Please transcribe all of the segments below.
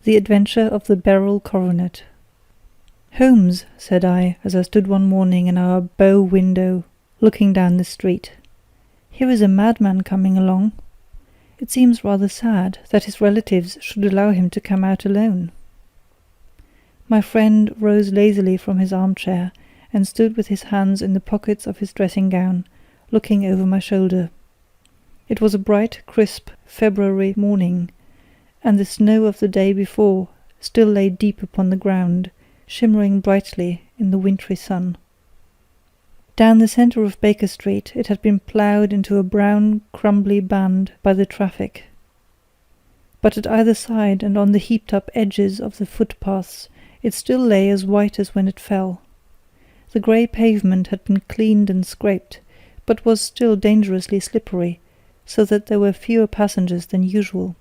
The Adventure of the Beryl Coronet. "Holmes," said I, as I stood one morning in our bow window, looking down the street, "here is a madman coming along. It seems rather sad that his relatives should allow him to come out alone." My friend rose lazily from his armchair and stood with his hands in the pockets of his dressing gown, looking over my shoulder. It was a bright, crisp February morning, and the snow of the day before still lay deep upon the ground, shimmering brightly in the wintry sun. Down the centre of Baker Street it had been ploughed into a brown, crumbly band by the traffic. But at either side and on the heaped-up edges of the footpaths it still lay as white as when it fell. The grey pavement had been cleaned and scraped, but was still dangerously slippery, so that there were fewer passengers than usual.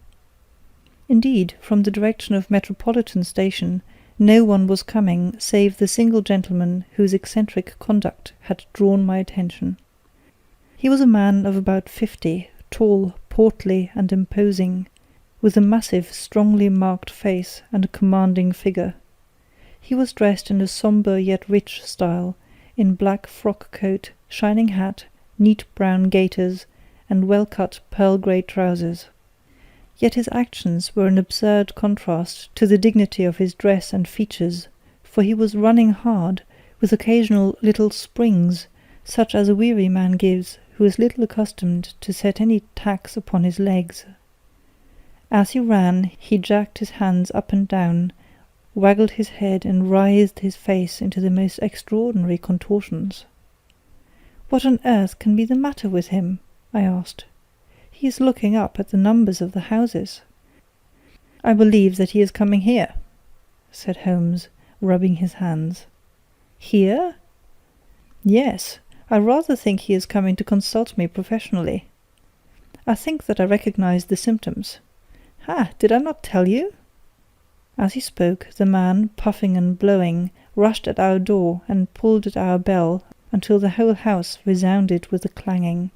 Indeed, from the direction of Metropolitan Station, no one was coming save the single gentleman whose eccentric conduct had drawn my attention. He was a man of about 50, tall, portly, and imposing, with a massive, strongly marked face and a commanding figure. He was dressed in a sombre yet rich style, in black frock coat, shining hat, neat brown gaiters, and well-cut pearl-grey trousers. Yet his actions were an absurd contrast to the dignity of his dress and features, for he was running hard, with occasional little springs, such as a weary man gives who is little accustomed to set any tax upon his legs. As he ran, he jerked his hands up and down, waggled his head and writhed his face into the most extraordinary contortions. "What on earth can be the matter with him?" I asked. "He is looking up at the numbers of the houses." "I believe that he is coming here," said Holmes, rubbing his hands. "Here?" "Yes, I rather think he is coming to consult me professionally. I think that I recognize the symptoms. Ha! Did I not tell you?" As he spoke, the man, puffing and blowing, rushed at our door and pulled at our bell until the whole house resounded with the clanging.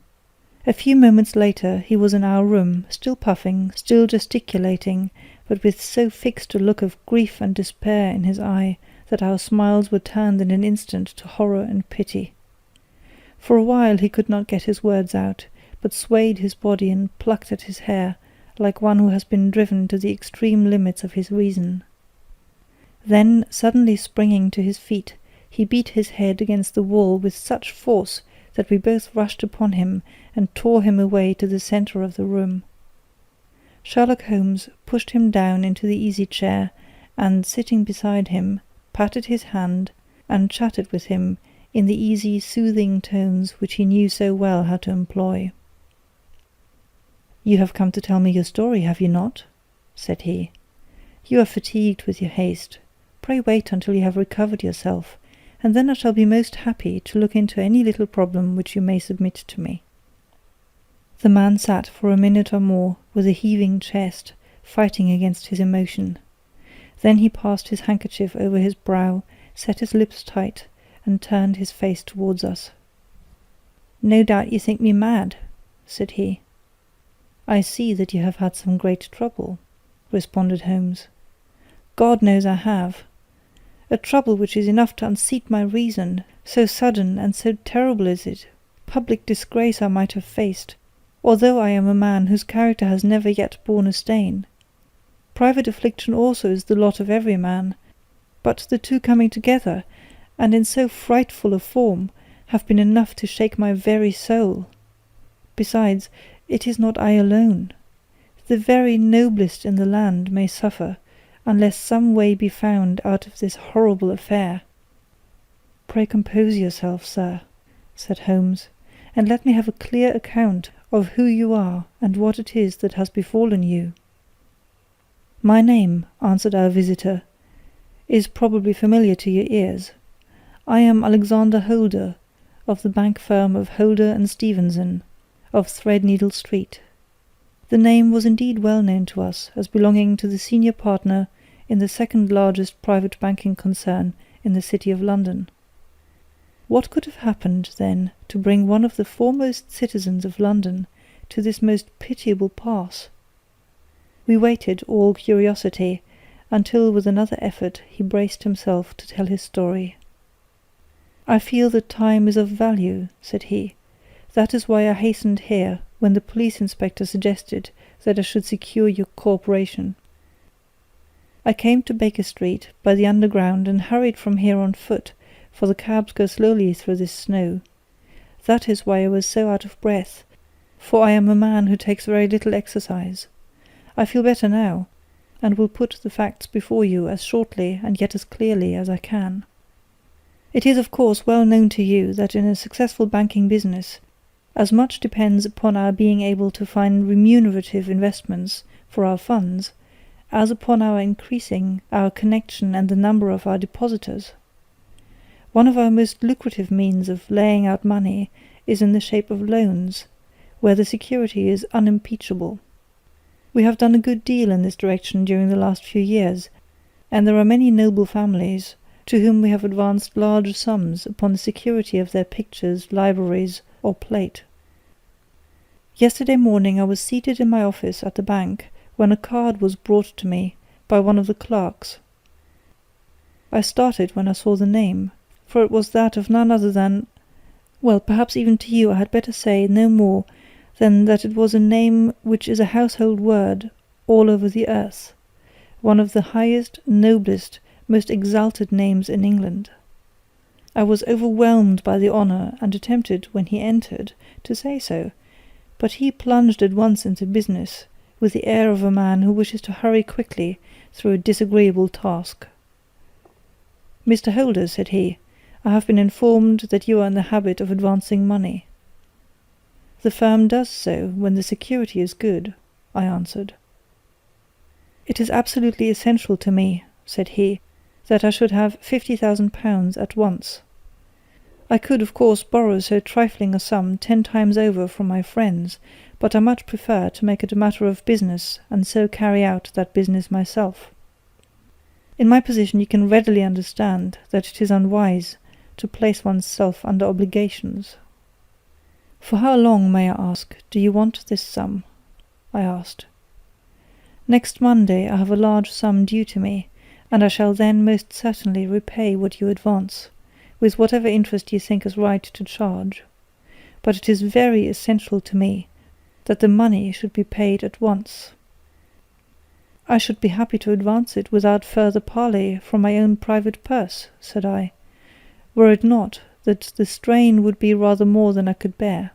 A few moments later he was in our room, still puffing, still gesticulating, but with so fixed a look of grief and despair in his eye that our smiles were turned in an instant to horror and pity. For a while he could not get his words out, but swayed his body and plucked at his hair, like one who has been driven to the extreme limits of his reason. Then, suddenly springing to his feet, he beat his head against the wall with such force that we both rushed upon him and tore him away to the centre of the room. Sherlock Holmes pushed him down into the easy-chair, and, sitting beside him, patted his hand and chatted with him in the easy, soothing tones which he knew so well how to employ. "You have come to tell me your story, have you not?" said he. "You are fatigued with your haste. Pray wait until you have recovered yourself, and then I shall be most happy to look into any little problem which you may submit to me." The man sat for a minute or more with a heaving chest, fighting against his emotion. Then he passed his handkerchief over his brow, set his lips tight, and turned his face towards us. "No doubt you think me mad," said he. "I see that you have had some great trouble," responded Holmes. "God knows I have. A trouble which is enough to unseat my reason, so sudden and so terrible is it. Public disgrace I might have faced, although I am a man whose character has never yet borne a stain. Private affliction also is the lot of every man, but the two coming together, and in so frightful a form, have been enough to shake my very soul. Besides, it is not I alone. The very noblest in the land may suffer, unless some way be found out of this horrible affair." "Pray compose yourself, sir," said Holmes, "and let me have a clear account of who you are and what it is that has befallen you." "My name," answered our visitor, "is probably familiar to your ears. I am Alexander Holder, of the bank firm of Holder and Stevenson, of Threadneedle Street." The name was indeed well known to us as belonging to the senior partner in the second largest private banking concern in the city of London. What could have happened, then, to bring one of the foremost citizens of London to this most pitiable pass? We waited, all curiosity, until with another effort he braced himself to tell his story. "I feel that time is of value," said he. "That is why I hastened here when the police inspector suggested that I should secure your cooperation. I came to Baker Street by the Underground and hurried from here on foot, for the cabs go slowly through this snow. That is why I was so out of breath, for I am a man who takes very little exercise. I feel better now, and will put the facts before you as shortly and yet as clearly as I can. It is of course well known to you that in a successful banking business, as much depends upon our being able to find remunerative investments for our funds, as upon our increasing our connection and the number of our depositors. One of our most lucrative means of laying out money is in the shape of loans, where the security is unimpeachable. We have done a good deal in this direction during the last few years, and there are many noble families to whom we have advanced large sums upon the security of their pictures, libraries, or plate. Yesterday morning I was seated in my office at the bank when a card was brought to me by one of the clerks. I started when I saw the name, for it was that of none other than— well, perhaps even to you I had better say no more than that it was a name which is a household word all over the earth, one of the highest, noblest, most exalted names in England. I was overwhelmed by the honour and attempted, when he entered, to say so, but he plunged at once into business, with the air of a man who wishes to hurry quickly through a disagreeable task. "Mr. Holder," said he, "I have been informed that you are in the habit of advancing money." "The firm does so when the security is good," I answered. "It is absolutely essential to me," said he, "that I should have £50,000 at once. I could, of course, borrow so trifling a sum 10 times over from my friends, but I much prefer to make it a matter of business and so carry out that business myself. In my position you can readily understand that it is unwise to place one's self under obligations." "For how long, may I ask, do you want this sum?" I asked. "Next Monday I have a large sum due to me, and I shall then most certainly repay what you advance, with whatever interest you think is right to charge. But it is very essential to me that the money should be paid at once." "I should be happy to advance it without further parley from my own private purse," said I, "were it not that the strain would be rather more than I could bear.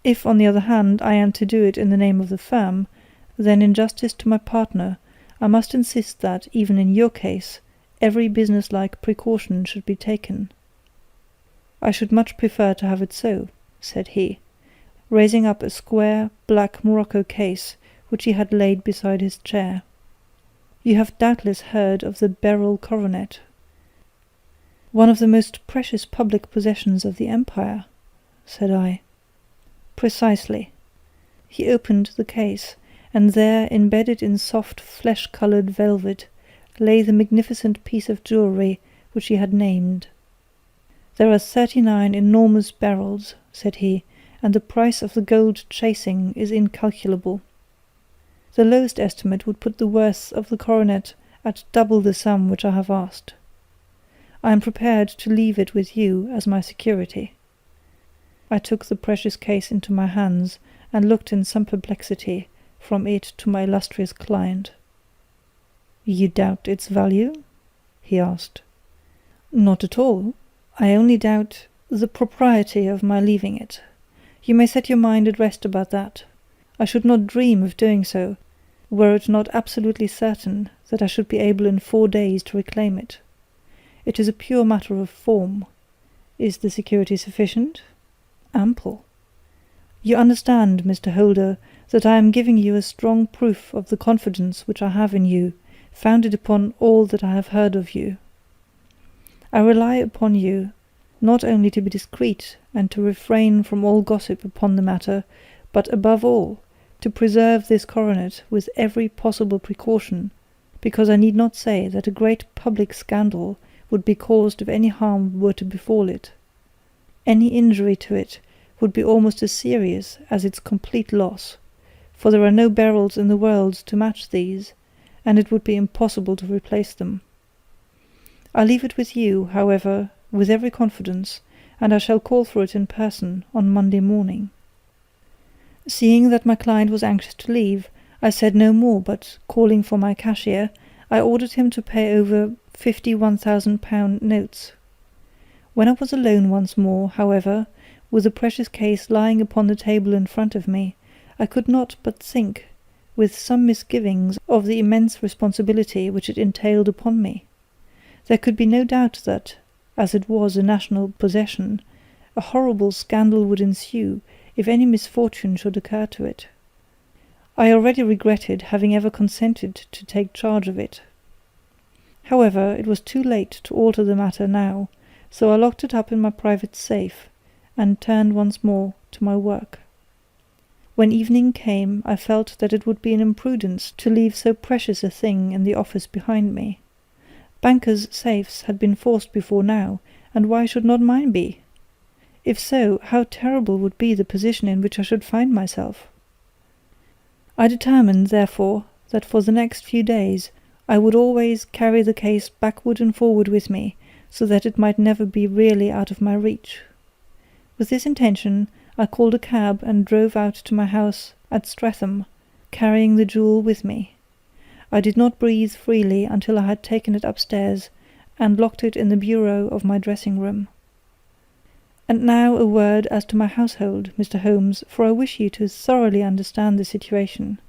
If, on the other hand, I am to do it in the name of the firm, then in justice to my partner, I must insist that, even in your case, every business-like precaution should be taken." "I should much prefer to have it so," said he, raising up a square, black morocco case which he had laid beside his chair. "You have doubtless heard of the Beryl Coronet." "One of the most precious public possessions of the Empire," said I. "Precisely." He opened the case, and there, embedded in soft flesh-coloured velvet, lay the magnificent piece of jewellery which he had named. "There are 39 enormous barrels," said he, "and the price of the gold chasing is incalculable. The lowest estimate would put the worth of the coronet at double the sum which I have asked. I am prepared to leave it with you as my security." I took the precious case into my hands, and looked in some perplexity from it to my illustrious client. "You doubt its value?" he asked. "Not at all. I only doubt the propriety of my leaving it. You may set your mind at rest about that. I should not dream of doing so, were it not absolutely certain that I should be able in 4 days to reclaim it. It is a pure matter of form. Is the security sufficient? Ample. You understand, Mr. Holder, that I am giving you a strong proof of the confidence which I have in you, founded upon all that I have heard of you. I rely upon you not only to be discreet and to refrain from all gossip upon the matter, but above all to preserve this coronet with every possible precaution, because I need not say that a great public scandal would be caused if any harm were to befall it. Any injury to it would be almost as serious as its complete loss, for there are no beryls in the world to match these, and it would be impossible to replace them. I leave it with you, however, with every confidence, and I shall call for it in person on Monday morning." Seeing that my client was anxious to leave, I said no more, but, calling for my cashier, I ordered him to pay over 51,000 notes. When I was alone once more, however, with the precious case lying upon the table in front of me, I could not but think, with some misgivings, of the immense responsibility which it entailed upon me. There could be no doubt that, as it was a national possession, a horrible scandal would ensue if any misfortune should occur to it. I already regretted having ever consented to take charge of it. However, it was too late to alter the matter now, so I locked it up in my private safe, and turned once more to my work. When evening came, I felt that it would be an imprudence to leave so precious a thing in the office behind me. Bankers' safes had been forced before now, and why should not mine be? If so, how terrible would be the position in which I should find myself! I determined, therefore, that for the next few days I would always carry the case backward and forward with me, so that it might never be really out of my reach. With this intention, I called a cab and drove out to my house at Streatham, carrying the jewel with me. I did not breathe freely until I had taken it upstairs, and locked it in the bureau of my dressing-room. And now a word as to my household, Mr. Holmes, for I wish you to thoroughly understand the situation.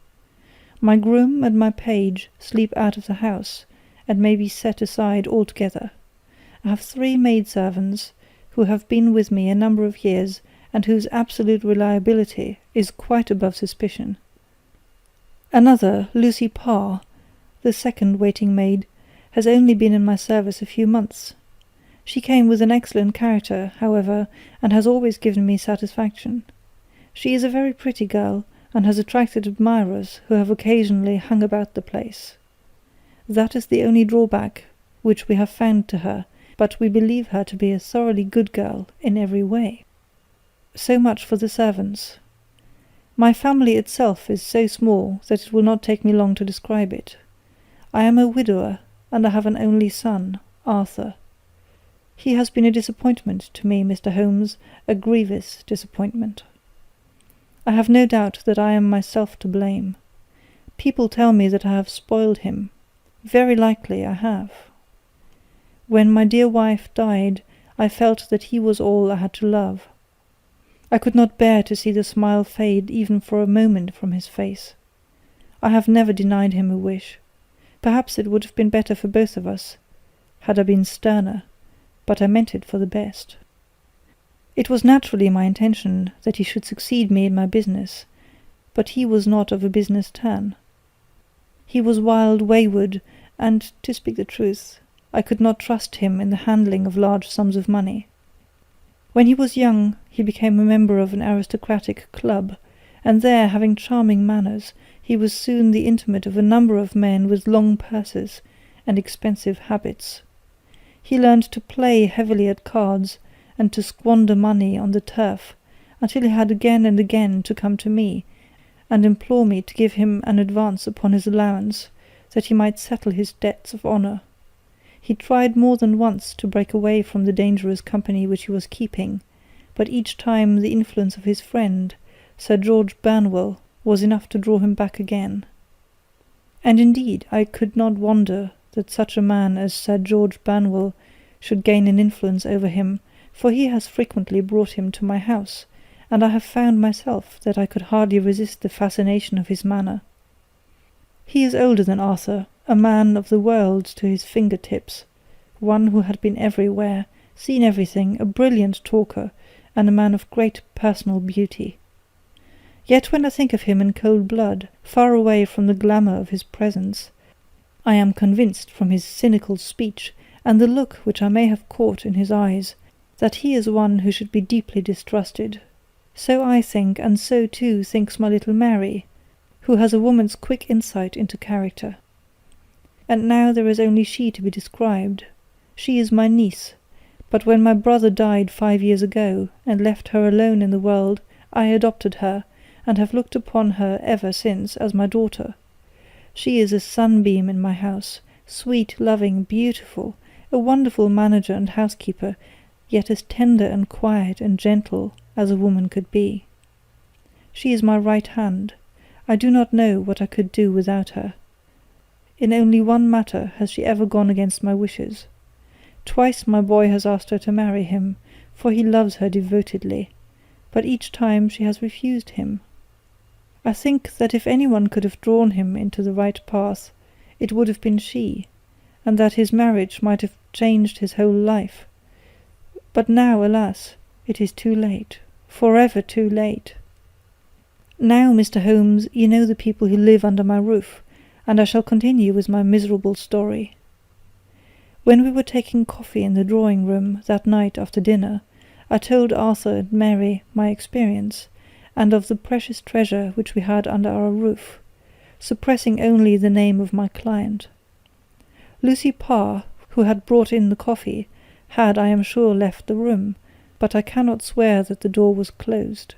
My groom and my page sleep out of the house, and may be set aside altogether. I have 3 maidservants, who have been with me a number of years, and whose absolute reliability is quite above suspicion. Another, Lucy Parr, the second waiting-maid, has only been in my service a few months. She came with an excellent character, however, and has always given me satisfaction. She is a very pretty girl, and has attracted admirers who have occasionally hung about the place. That is the only drawback which we have found to her, but we believe her to be a thoroughly good girl in every way. So much for the servants. My family itself is so small that it will not take me long to describe it. I am a widower, and I have an only son, Arthur. He has been a disappointment to me, Mr. Holmes, a grievous disappointment. I have no doubt that I am myself to blame. People tell me that I have spoiled him. Very likely I have. When my dear wife died, I felt that he was all I had to love. I could not bear to see the smile fade even for a moment from his face. I have never denied him a wish. Perhaps it would have been better for both of us, had I been sterner, but I meant it for the best. It was naturally my intention that he should succeed me in my business, but he was not of a business turn. He was wild, wayward, and, to speak the truth, I could not trust him in the handling of large sums of money. When he was young, he became a member of an aristocratic club, and there, having charming manners, he was soon the intimate of a number of men with long purses and expensive habits. He learned to play heavily at cards, and to squander money on the turf, until he had again and again to come to me, and implore me to give him an advance upon his allowance, that he might settle his debts of honour. He tried more than once to break away from the dangerous company which he was keeping, but each time the influence of his friend, Sir George Banwell, was enough to draw him back again. And indeed I could not wonder that such a man as Sir George Banwell should gain an influence over him, for he has frequently brought him to my house, and I have found myself that I could hardly resist the fascination of his manner. He is older than Arthur, a man of the world to his finger-tips, one who had been everywhere, seen everything, a brilliant talker, and a man of great personal beauty. Yet when I think of him in cold blood, far away from the glamour of his presence, I am convinced from his cynical speech, and the look which I may have caught in his eyes, that he is one who should be deeply distrusted. So I think, and so too thinks my little Mary, who has a woman's quick insight into character. And now there is only she to be described. She is my niece, but when my brother died 5 years ago, and left her alone in the world, I adopted her, and have looked upon her ever since as my daughter. She is a sunbeam in my house, sweet, loving, beautiful, a wonderful manager and housekeeper, yet as tender and quiet and gentle as a woman could be. She is my right hand. I do not know what I could do without her. In only one matter has she ever gone against my wishes. Twice my boy has asked her to marry him, for he loves her devotedly, but each time she has refused him. I think that if anyone could have drawn him into the right path, it would have been she, and that his marriage might have changed his whole life. But now, alas, it is too late, forever too late. Now, Mr. Holmes, you know the people who live under my roof, and I shall continue with my miserable story. When we were taking coffee in the drawing-room that night after dinner, I told Arthur and Mary my experience, and of the precious treasure which we had under our roof, suppressing only the name of my client. Lucy Parr, who had brought in the coffee, had, I am sure, left the room, but I cannot swear that the door was closed.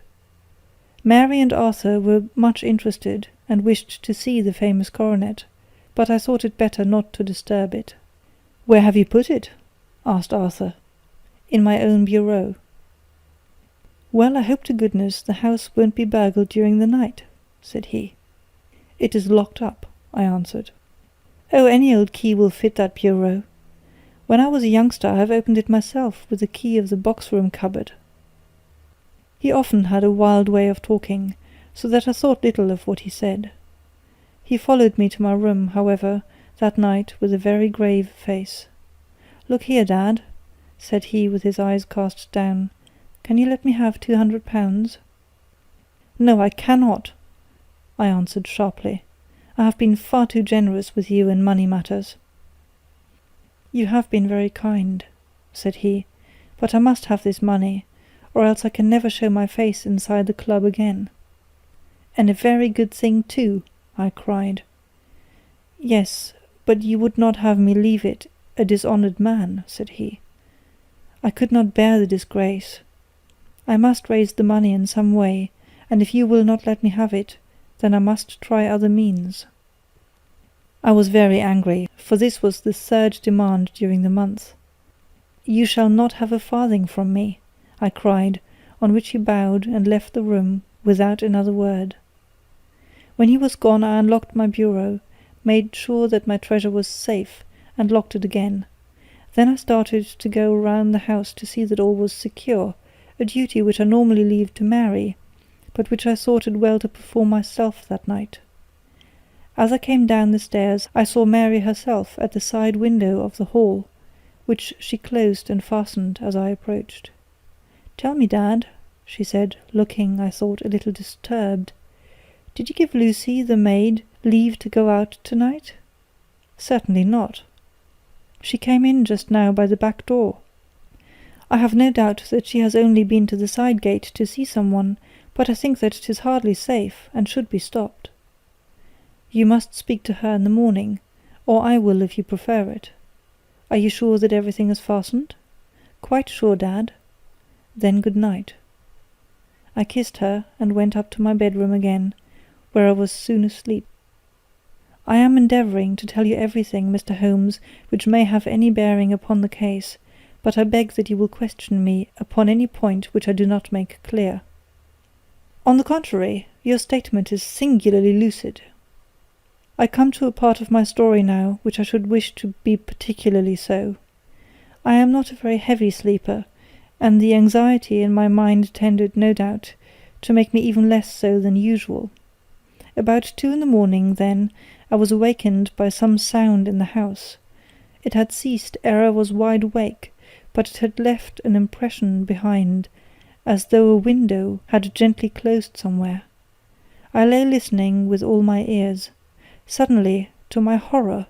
Mary and Arthur were much interested, and wished to see the famous coronet, but I thought it better not to disturb it. "Where have you put it?" asked Arthur. "In my own bureau." "Well, I hope to goodness the house won't be burgled during the night," said he. "It is locked up," I answered. "Oh, any old key will fit that bureau. When I was a youngster I have opened it myself with the key of the box-room cupboard." He often had a wild way of talking, so that I thought little of what he said. He followed me to my room, however, that night with a very grave face. "Look here, Dad," said he with his eyes cast down, "can you let me have £200? "No, I cannot," I answered sharply. "I have been far too generous with you in money matters." "You have been very kind," said he, "but I must have this money, or else I can never show my face inside the club again." "And a very good thing too," I cried. "Yes, but you would not have me leave it a dishonoured man," said he. "I could not bear the disgrace. I must raise the money in some way, and if you will not let me have it, then I must try other means." I was very angry, for this was the third demand during the month. "You shall not have a farthing from me," I cried, on which he bowed and left the room without another word. When he was gone I unlocked my bureau, made sure that my treasure was safe, and locked it again. Then I started to go round the house to see that all was secure, a duty which I normally leave to Mary, but which I thought it well to perform myself that night. As I came down the stairs I saw Mary herself at the side window of the hall, which she closed and fastened as I approached. "Tell me, Dad," she said, looking, I thought, a little disturbed, "did you give Lucy, the maid, leave to go out tonight?" "Certainly not. She came in just now by the back door. I have no doubt that she has only been to the side gate to see someone, but I think that it is hardly safe, and should be stopped. You must speak to her in the morning, or I will if you prefer it. Are you sure that everything is fastened?" "Quite sure, Dad." "Then good night." I kissed her and went up to my bedroom again, where I was soon asleep. I am endeavouring to tell you everything, Mr. Holmes, which may have any bearing upon the case, but I beg that you will question me upon any point which I do not make clear. On the contrary, your statement is singularly lucid. I come to a part of my story now which I should wish to be particularly so. I am not a very heavy sleeper, and the anxiety in my mind tended, no doubt, to make me even less so than usual. About 2 in the morning, then, I was awakened by some sound in the house. It had ceased ere I was wide awake, but it had left an impression behind, as though a window had gently closed somewhere. I lay listening with all my ears. Suddenly, to my horror,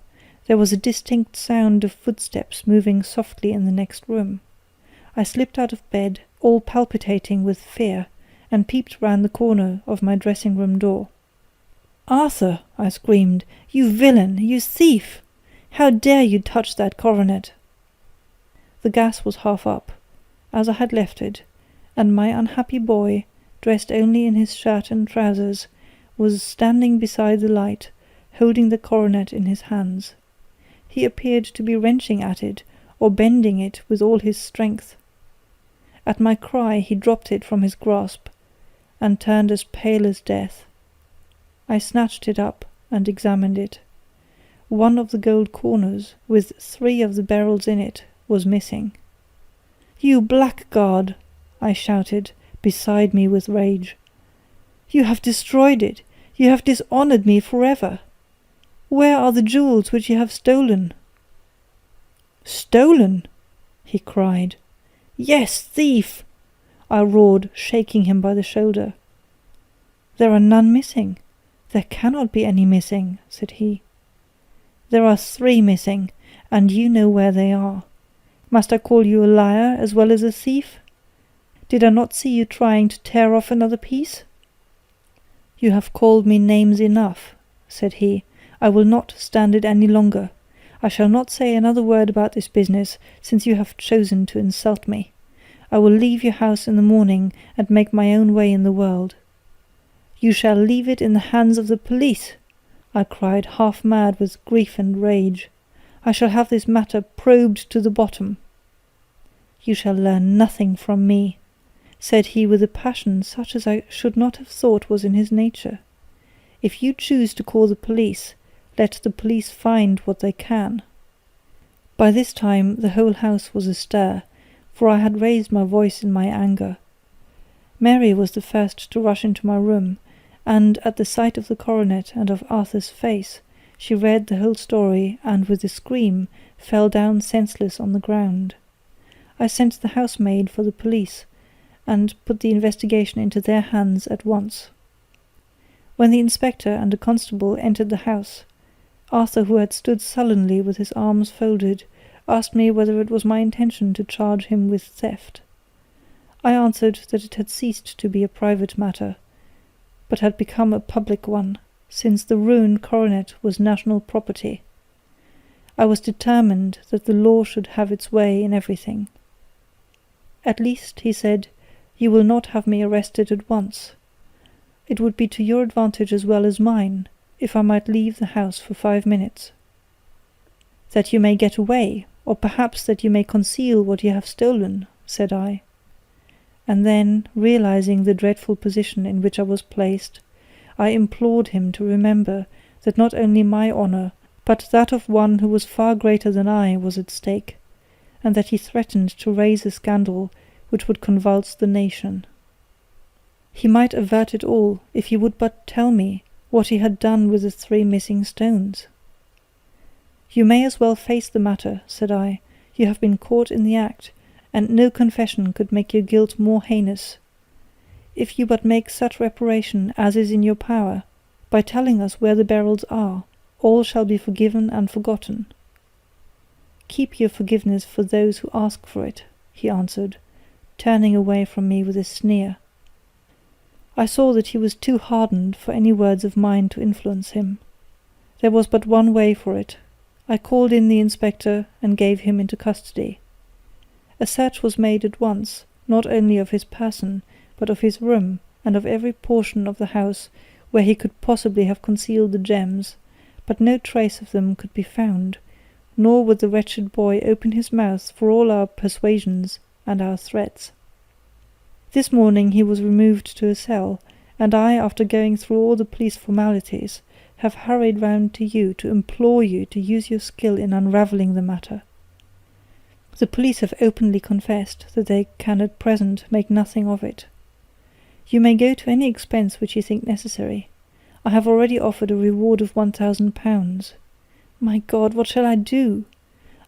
there was a distinct sound of footsteps moving softly in the next room. I slipped out of bed, all palpitating with fear, and peeped round the corner of my dressing-room door. "Arthur!" I screamed. "You villain! You thief! How dare you touch that coronet?" The gas was half up, as I had left it, and my unhappy boy, dressed only in his shirt and trousers, was standing beside the light, holding the coronet in his hands. He appeared to be wrenching at it, or bending it with all his strength. At my cry he dropped it from his grasp, and turned as pale as death. I snatched it up and examined it. One of the gold corners, with 3 of the beryls in it, was missing. "You blackguard!" I shouted, beside me with rage. "You have destroyed it! You have dishonoured me forever! Where are the jewels which you have stolen?" "Stolen!" he cried. "Yes, thief!" I roared, shaking him by the shoulder. "There are none missing. There cannot be any missing," said he. "There are 3 missing, and you know where they are. Must I call you a liar as well as a thief? Did I not see you trying to tear off another piece?" "You have called me names enough," said he. "I will not stand it any longer. I shall not say another word about this business, since you have chosen to insult me. I will leave your house in the morning, and make my own way in the world." "You shall leave it in the hands of the police," I cried, half mad with grief and rage. "I shall have this matter probed to the bottom." "You shall learn nothing from me," said he with a passion such as I should not have thought was in his nature. "If you choose to call the police, let the police find what they can." By this time the whole house was astir, for I had raised my voice in my anger. Mary was the first to rush into my room, and at the sight of the coronet and of Arthur's face, she read the whole story, and with a scream fell down senseless on the ground. I sent the housemaid for the police, and put the investigation into their hands at once. When the inspector and a constable entered the house, Arthur, who had stood sullenly with his arms folded, asked me whether it was my intention to charge him with theft. I answered that it had ceased to be a private matter, but had become a public one, since the ruined coronet was national property. I was determined that the law should have its way in everything. "At least," he said, "you will not have me arrested at once. It would be to your advantage as well as mine, if I might leave the house for 5 minutes." "That you may get away, or perhaps that you may conceal what you have stolen," said I. And then, realizing the dreadful position in which I was placed, I implored him to remember that not only my honour, but that of one who was far greater than I, was at stake, and that he threatened to raise a scandal which would convulse the nation. He might avert it all if he would but tell me what he had done with the 3 missing stones. "You may as well face the matter," said I. "You have been caught in the act, and no confession could make your guilt more heinous. If you but make such reparation as is in your power, by telling us where the beryls are, all shall be forgiven and forgotten." "Keep your forgiveness for those who ask for it," he answered, turning away from me with a sneer. I saw that he was too hardened for any words of mine to influence him. There was but one way for it. I called in the inspector and gave him into custody. A search was made at once, not only of his person, but of his room, and of every portion of the house where he could possibly have concealed the gems, but no trace of them could be found, nor would the wretched boy open his mouth for all our persuasions and our threats. This morning he was removed to a cell, and I, after going through all the police formalities, have hurried round to you to implore you to use your skill in unravelling the matter. The police have openly confessed that they can at present make nothing of it. You may go to any expense which you think necessary. I have already offered a reward of £1,000. My God, what shall I do?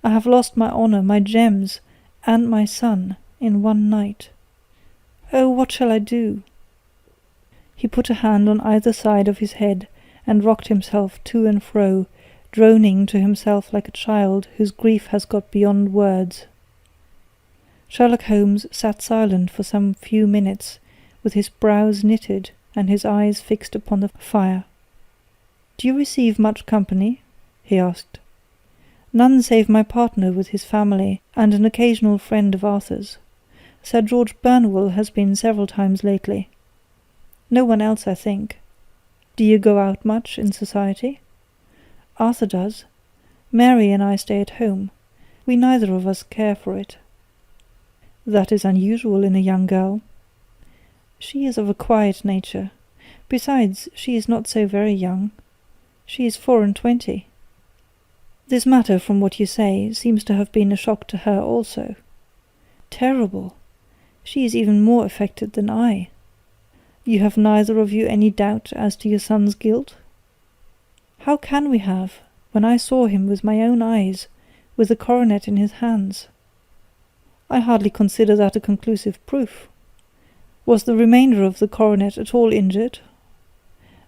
I have lost my honour, my gems, and my son in one night. Oh, what shall I do?" He put a hand on either side of his head and rocked himself to and fro, droning to himself like a child whose grief has got beyond words. Sherlock Holmes sat silent for some few minutes, with his brows knitted and his eyes fixed upon the fire. "Do you receive much company?" he asked. "None save my partner with his family, and an occasional friend of Arthur's. Sir George Burnwell has been several times lately. No one else, I think. Do you go out much in society?" Arthur does. Mary and I stay at home. We neither of us care for it." "That is unusual in a young girl." "She is of a quiet nature. Besides, she is not so very young. She is 24. This matter, from what you say, seems to have been a shock to her also." "Terrible! She is even more affected than I." "You have neither of you any doubt as to your son's guilt?" "How can we have, when I saw him with my own eyes, with the coronet in his hands?" "I hardly consider that a conclusive proof. Was the remainder of the coronet at all injured?"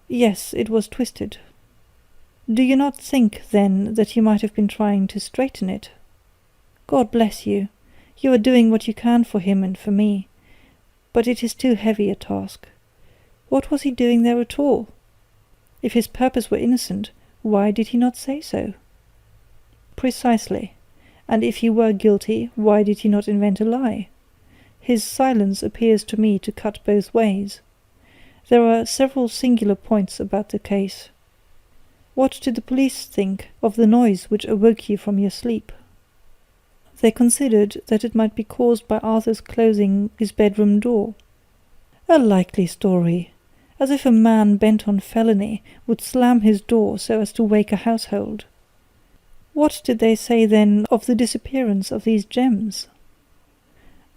"Yes, it was twisted." "Do you not think, then, that you might have been trying to straighten it?" "God bless you! You are doing what you can for him and for me, but it is too heavy a task. What was he doing there at all? If his purpose were innocent, why did he not say so?" "Precisely. And if he were guilty, why did he not invent a lie? His silence appears to me to cut both ways. There are several singular points about the case. What did the police think of the noise which awoke you from your sleep?" "They considered that it might be caused by Arthur's closing his bedroom door." "A likely story! As if a man bent on felony would slam his door so as to wake a household. What did they say then of the disappearance of these gems?"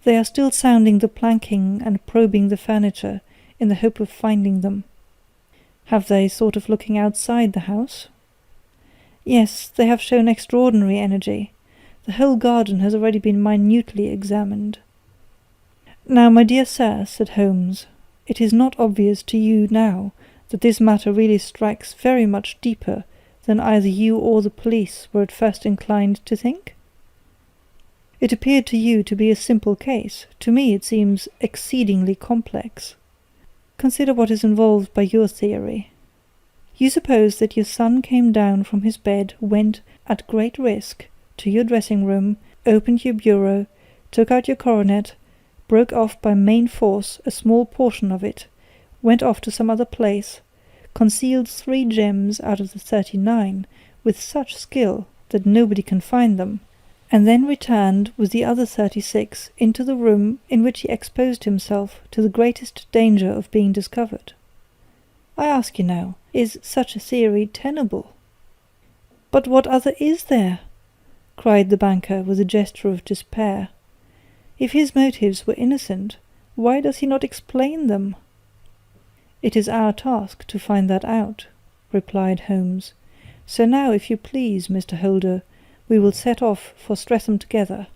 "They are still sounding the planking and probing the furniture in the hope of finding them." "Have they thought of looking outside the house?" "Yes, they have shown extraordinary energy. The whole garden has already been minutely examined." "Now, my dear sir," said Holmes, "it is not obvious to you now that this matter really strikes very much deeper than either you or the police were at first inclined to think? It appeared to you to be a simple case. To me it seems exceedingly complex. Consider what is involved by your theory. You suppose that your son came down from his bed, went, at great risk, to your dressing-room, opened your bureau, took out your coronet, broke off by main force a small portion of it, went off to some other place, concealed 3 gems out of the 39 with such skill that nobody can find them, and then returned with the other 36 into the room in which he exposed himself to the greatest danger of being discovered. I ask you now, is such a theory tenable?" "But what other is there?" cried the banker with a gesture of despair. "If his motives were innocent, why does he not explain them?" "It is our task to find that out," replied Holmes. "So now, if you please, Mr. Holder, we will set off for Streatham together,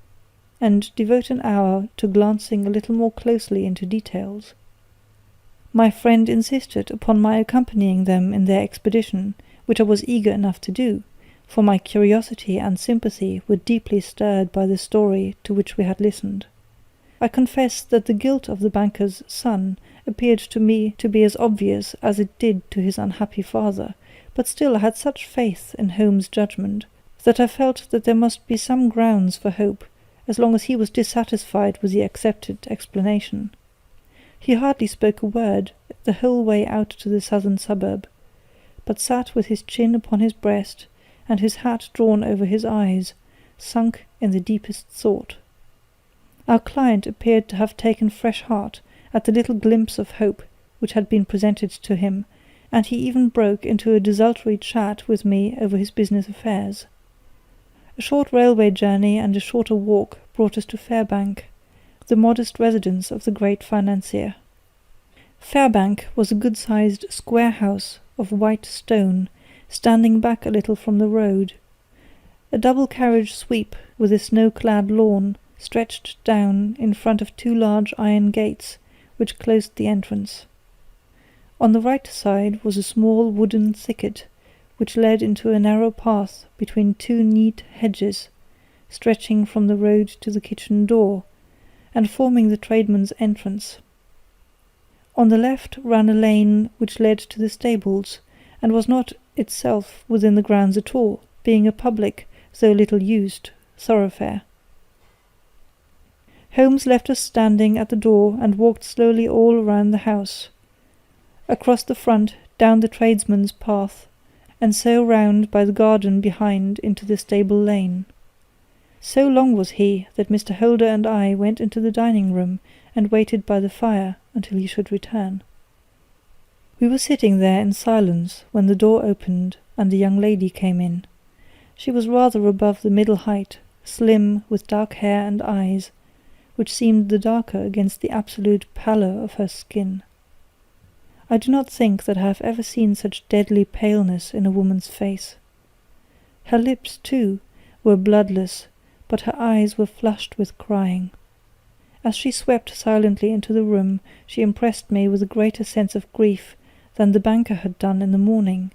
and devote an hour to glancing a little more closely into details." My friend insisted upon my accompanying them in their expedition, which I was eager enough to do, for my curiosity and sympathy were deeply stirred by the story to which we had listened. I confess that the guilt of the banker's son appeared to me to be as obvious as it did to his unhappy father, but still I had such faith in Holmes' judgment that I felt that there must be some grounds for hope, as long as he was dissatisfied with the accepted explanation. He hardly spoke a word the whole way out to the southern suburb, but sat with his chin upon his breast and his hat drawn over his eyes, sunk in the deepest thought. Our client appeared to have taken fresh heart at the little glimpse of hope which had been presented to him, and he even broke into a desultory chat with me over his business affairs. A short railway journey and a shorter walk brought us to Fairbank, the modest residence of the great financier. Fairbank was a good-sized square house of white stone, standing back a little from the road. A double-carriage sweep with a snow-clad lawn stretched down in front of 2 large iron gates which closed the entrance. On the right side was a small wooden thicket, which led into a narrow path between 2 neat hedges, stretching from the road to the kitchen door, and forming the tradesman's entrance. On the left ran a lane which led to the stables, and was not itself within the grounds at all, being a public, though little used, thoroughfare. Holmes left us standing at the door and walked slowly all round the house, across the front, down the tradesman's path, and so round by the garden behind into the stable lane. So long was he that Mr. Holder and I went into the dining-room and waited by the fire until he should return. We were sitting there in silence when the door opened and the young lady came in. She was rather above the middle height, slim, with dark hair and eyes, which seemed the darker against the absolute pallor of her skin. I do not think that I have ever seen such deadly paleness in a woman's face. Her lips, too, were bloodless, but her eyes were flushed with crying. As she swept silently into the room, she impressed me with a greater sense of grief than the banker had done in the morning,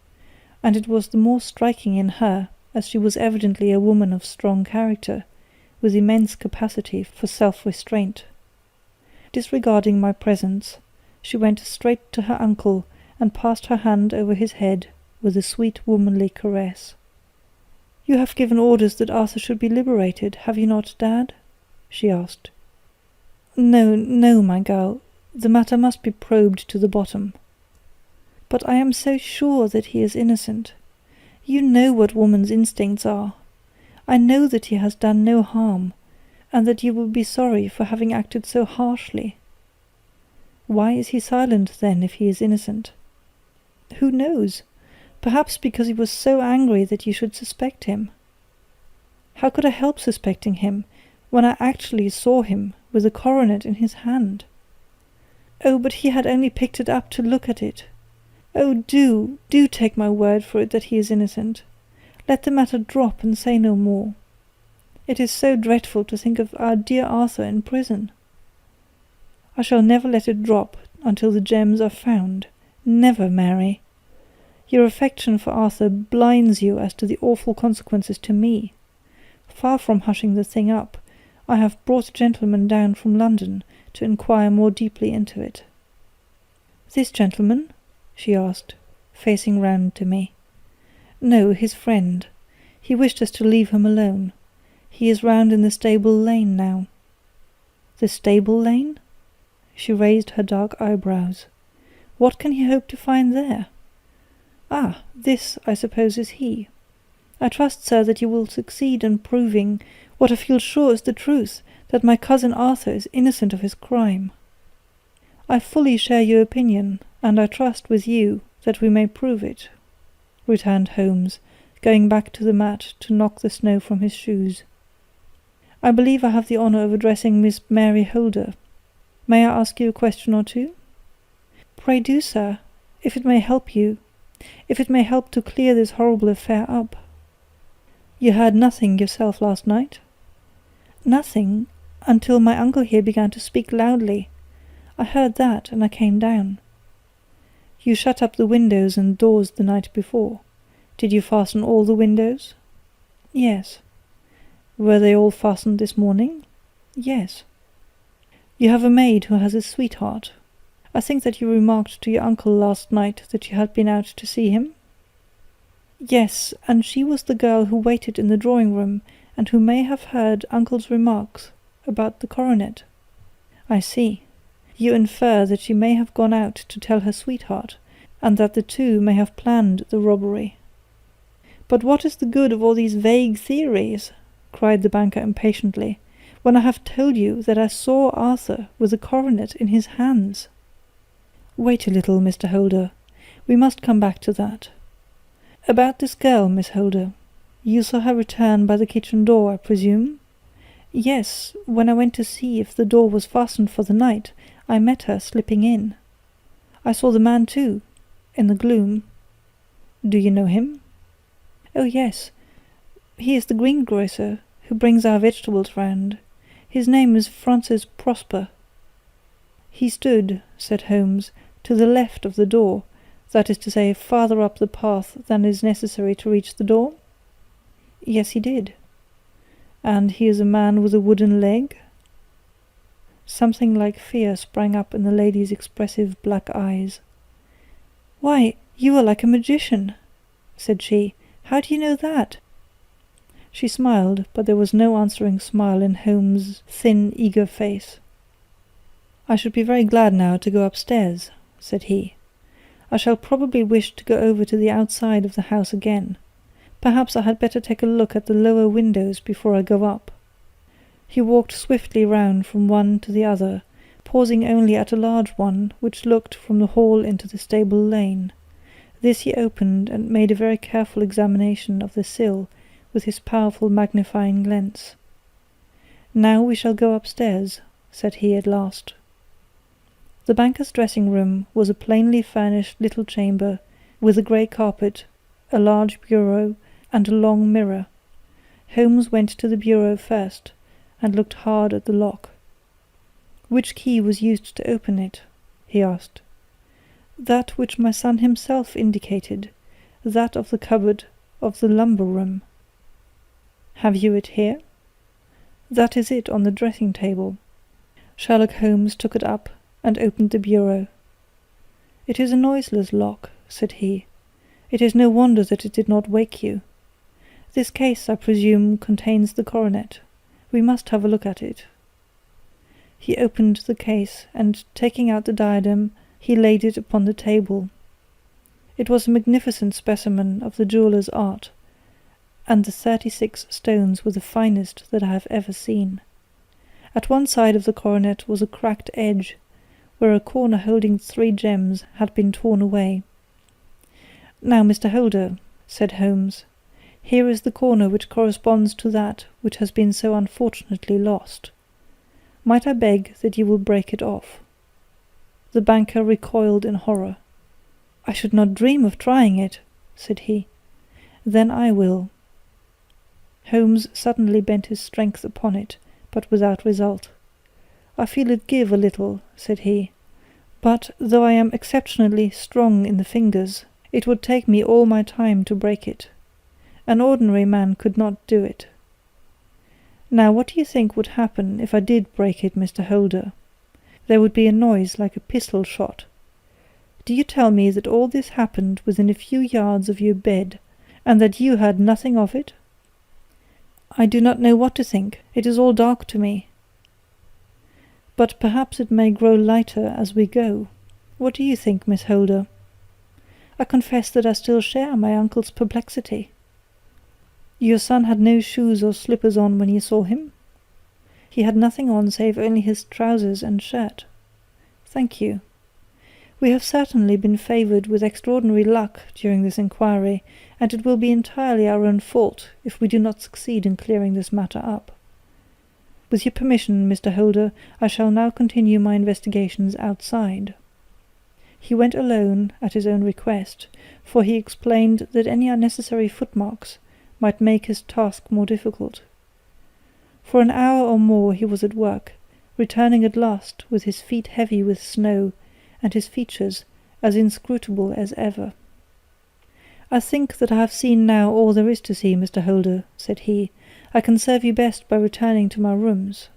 and it was the more striking in her, as she was evidently a woman of strong character, with immense capacity for self-restraint. Disregarding my presence, she went straight to her uncle and passed her hand over his head with a sweet womanly caress. "You have given orders that Arthur should be liberated, have you not, Dad?" she asked. "No, no, my girl. The matter must be probed to the bottom." "But I am so sure that he is innocent. You know what woman's instincts are. I know that he has done no harm, and that you will be sorry for having acted so harshly. Why is he silent, then, if he is innocent? Who knows? Perhaps because he was so angry that you should suspect him. How could I help suspecting him, when I actually saw him with the coronet in his hand? Oh, but he had only picked it up to look at it. Oh, do take my word for it that he is innocent. Let the matter drop and say no more. It is so dreadful to think of our dear Arthur in prison. I shall never let it drop until the gems are found. Never, Mary. Your affection for Arthur blinds you as to the awful consequences to me. Far from hushing the thing up, I have brought a gentleman down from London to inquire more deeply into it." "This gentleman?" she asked, facing round to me. "No, his friend. He wished us to leave him alone. He is round in the stable lane now." "The stable lane?" She raised her dark eyebrows. "What can he hope to find there? Ah, this, I suppose, is he. I trust, sir, that you will succeed in proving what I feel sure is the truth, that my cousin Arthur is innocent of his crime." "I fully share your opinion, and I trust with you that we may prove it," returned Holmes, going back to the mat to knock the snow from his shoes. "I believe I have the honour of addressing Miss Mary Holder. May I ask you a question or two?" "Pray do, sir, if it may help you, if it may help to clear this horrible affair up." "You heard nothing yourself last night?" "Nothing, until my uncle here began to speak loudly. I heard that, and I came down." "You shut up the windows and doors the night before. Did you fasten all the windows?" "Yes." "Were they all fastened this morning?" "Yes." "You have a maid who has a sweetheart. I think that you remarked to your uncle last night that you had been out to see him?" "Yes, and she was the girl who waited in the drawing-room, and who may have heard uncle's remarks about the coronet." "I see. You infer that she may have gone out to tell her sweetheart, and that the two may have planned the robbery." "But what is the good of all these vague theories?" cried the banker impatiently, "when I have told you that I saw Arthur with the coronet in his hands?" "Wait a little, Mr. Holder. We must come back to that. About this girl, Miss Holder. You saw her return by the kitchen door, I presume?" "Yes, when I went to see if the door was fastened for the night, I met her slipping in. I saw the man too, in the gloom." "Do you know him?" "Oh, yes. He is the greengrocer who brings our vegetables round. His name is Francis Prosper." "He stood," said Holmes, "to the left of the door, that is to say, farther up the path than is necessary to reach the door?" "Yes, he did." "And he is a man with a wooden leg?" Something like fear sprang up in the lady's expressive black eyes. "Why, you are like a magician," said she. "How do you know that?" She smiled, but there was no answering smile in Holmes' thin, eager face. "I should be very glad now to go upstairs," said he. I shall probably wish to go over to the outside of the house again. Perhaps I had better take a look at the lower windows before I go up." He walked swiftly round from one to the other, pausing only at a large one which looked from the hall into the stable lane. This he opened and made a very careful examination of the sill with his powerful magnifying lens. "Now we shall go upstairs," said he at last. The banker's dressing-room was a plainly furnished little chamber, with a grey carpet, a large bureau, and a long mirror. Holmes went to the bureau first, and looked hard at the lock. "Which key was used to open it?" he asked. "That which my son himself indicated, that of the cupboard of the lumber room." "Have you it here?" "That is it on the dressing-table." Sherlock Holmes took it up and opened the bureau. "It is a noiseless lock," said he. "It is no wonder that it did not wake you. This case, I presume, contains the coronet. We must have a look at it." He opened the case, and taking out the diadem, he laid it upon the table. It was a magnificent specimen of the jeweller's art, and the 36 stones were the finest that I have ever seen. At one side of the coronet was a cracked edge, where a corner holding 3 gems had been torn away. "Now, Mr. Holder," said Holmes, "here is the corner which corresponds to that which has been so unfortunately lost. Might I beg that you will break it off?" The banker recoiled in horror. "I should not dream of trying it," said he. "Then I will." Holmes suddenly bent his strength upon it, but without result. "I feel it give a little," said he, "but, though I am exceptionally strong in the fingers, it would take me all my time to break it. An ordinary man could not do it. Now, what do you think would happen if I did break it, Mr. Holder? There would be a noise like a pistol shot. Do you tell me that all this happened within a few yards of your bed, and that you heard nothing of it?" "I do not know what to think. It is all dark to me." "But perhaps it may grow lighter as we go. What do you think, Miss Holder?" I confess that I still share my uncle's perplexity. "Your son had no shoes or slippers on when you saw him?" "He had nothing on save only his trousers and shirt." "Thank you. We have certainly been favoured with extraordinary luck during this inquiry, and it will be entirely our own fault if we do not succeed in clearing this matter up. With your permission, Mr. Holder, I shall now continue my investigations outside." He went alone at his own request, for he explained that any unnecessary footmarks might make his task more difficult. For an hour or more he was at work, returning at last with his feet heavy with snow, and his features as inscrutable as ever. "I think that I have seen now all there is to see, Mr. Holder," said he. "I can serve you best by returning to my rooms."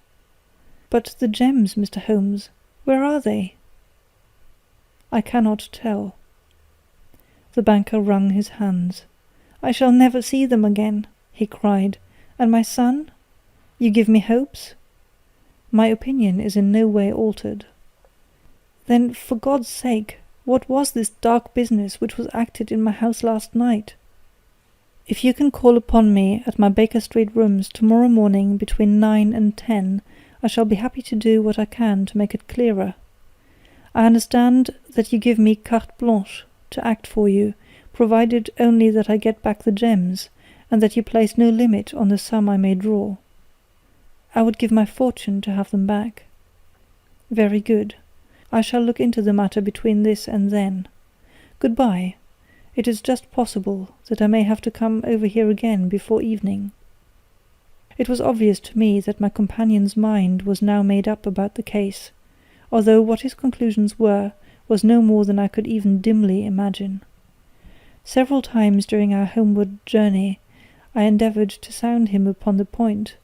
"But the gems, Mr. Holmes, where are they?" "I cannot tell." The banker wrung his hands. "I shall never see them again," he cried. "And my son? You give me hopes?" "My opinion is in no way altered." "Then, for God's sake, what was this dark business which was acted in my house last night?" "If you can call upon me at my Baker Street rooms tomorrow morning between 9 and 10, I shall be happy to do what I can to make it clearer. I understand that you give me carte blanche to act for you, provided only that I get back the gems, and that you place no limit on the sum I may draw." "I would give my fortune to have them back." "Very good. I shall look into the matter between this and then. Good-bye. It is just possible that I may have to come over here again before evening." It was obvious to me that my companion's mind was now made up about the case, although what his conclusions were was no more than I could even dimly imagine. Several times during our homeward journey I endeavoured to sound him upon the point,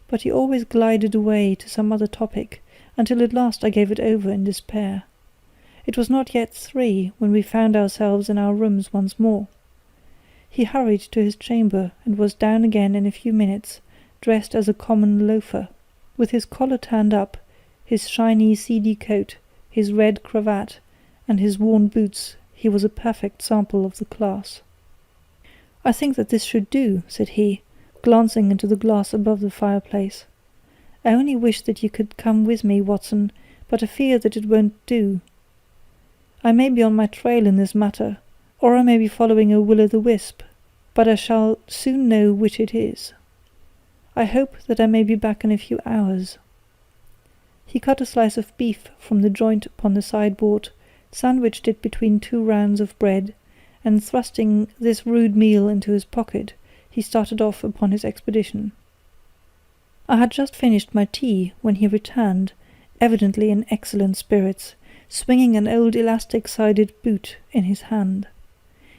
but he always glided away to some other topic, until at last I gave it over in despair. It was not yet 3 when we found ourselves in our rooms once more. He hurried to his chamber, and was down again in a few minutes, dressed as a common loafer, with his collar turned up, his shiny seedy coat, his red cravat, and his worn boots. he was a perfect sample of the class. "I think that this should do," said he, glancing into the glass above the fireplace. "I only wish that you could come with me, Watson, but I fear that it won't do. I may be on my trail in this matter, or I may be following a will-o'-the-wisp, but I shall soon know which it is. I hope that I may be back in a few hours." He cut a slice of beef from the joint upon the sideboard, sandwiched it between 2 rounds of bread, and thrusting this rude meal into his pocket, he started off upon his expedition. I had just finished my tea when he returned, evidently in excellent spirits, swinging an old elastic-sided boot in his hand.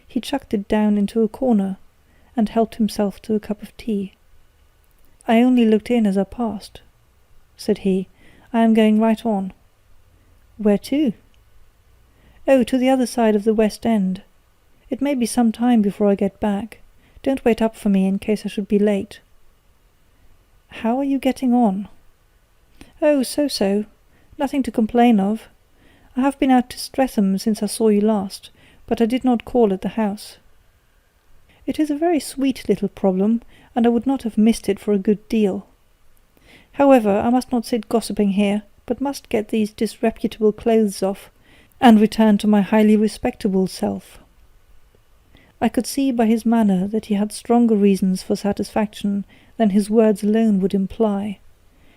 He chucked it down into a corner, and helped himself to a cup of tea. "I only looked in as I passed," said he. "I am going right on." "Where to?" "Oh, to the other side of the West End. It may be some time before I get back. Don't wait up for me in case I should be late." "How are you getting on?" "Oh, so-so. Nothing to complain of. I have been out to Streatham since I saw you last, but I did not call at the house." "It is a very sweet little problem, and I would not have missed it for a good deal. However, I must not sit gossiping here, but must get these disreputable clothes off, and return to my highly respectable self." I could see by his manner that he had stronger reasons for satisfaction than his words alone would imply.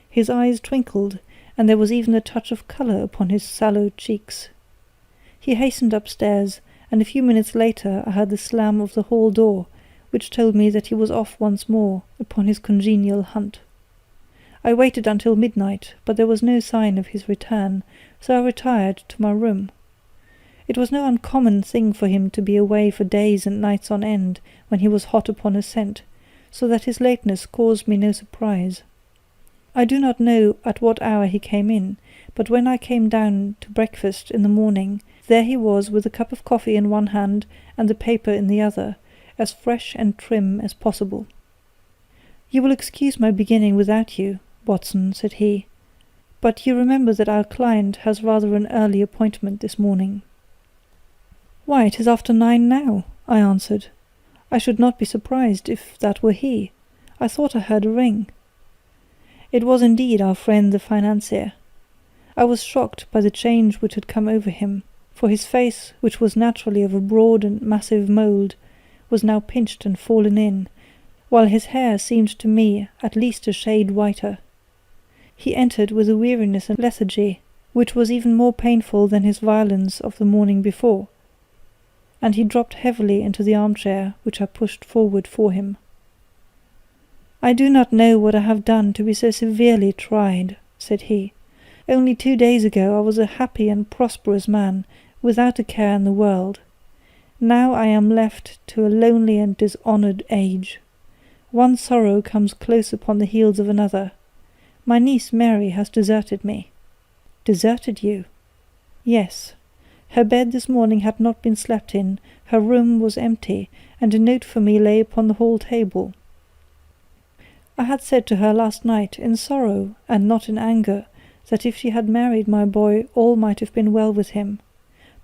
His eyes twinkled, and there was even a touch of colour upon his sallow cheeks. He hastened upstairs, and a few minutes later I heard the slam of the hall door, which told me that he was off once more upon his congenial hunt. I waited until midnight, but there was no sign of his return, so I retired to my room. It was no uncommon thing for him to be away for days and nights on end when he was hot upon a scent, so that his lateness caused me no surprise. I do not know at what hour he came in, but when I came down to breakfast in the morning, there he was with a cup of coffee in one hand and the paper in the other, as fresh and trim as possible. "You will excuse my beginning without you, Watson," said he, "but you remember that our client has rather an early appointment this morning." "Why, it is after 9 now," I answered. "I should not be surprised if that were he. I thought I heard a ring." It was indeed our friend the financier. I was shocked by the change which had come over him, for his face, which was naturally of a broad and massive mould, was now pinched and fallen in, while his hair seemed to me at least a shade whiter. He entered with a weariness and lethargy which was even more painful than his violence of the morning before, and he dropped heavily into the armchair which I pushed forward for him. "I do not know what I have done to be so severely tried," said he. "Only 2 days ago I was a happy and prosperous man, without a care in the world. Now I am left to a lonely and dishonoured age. One sorrow comes close upon the heels of another. My niece Mary has deserted me." "Deserted you?" "Yes. Her bed this morning had not been slept in, her room was empty, and a note for me lay upon the hall table. I had said to her last night, in sorrow and not in anger, that if she had married my boy all might have been well with him.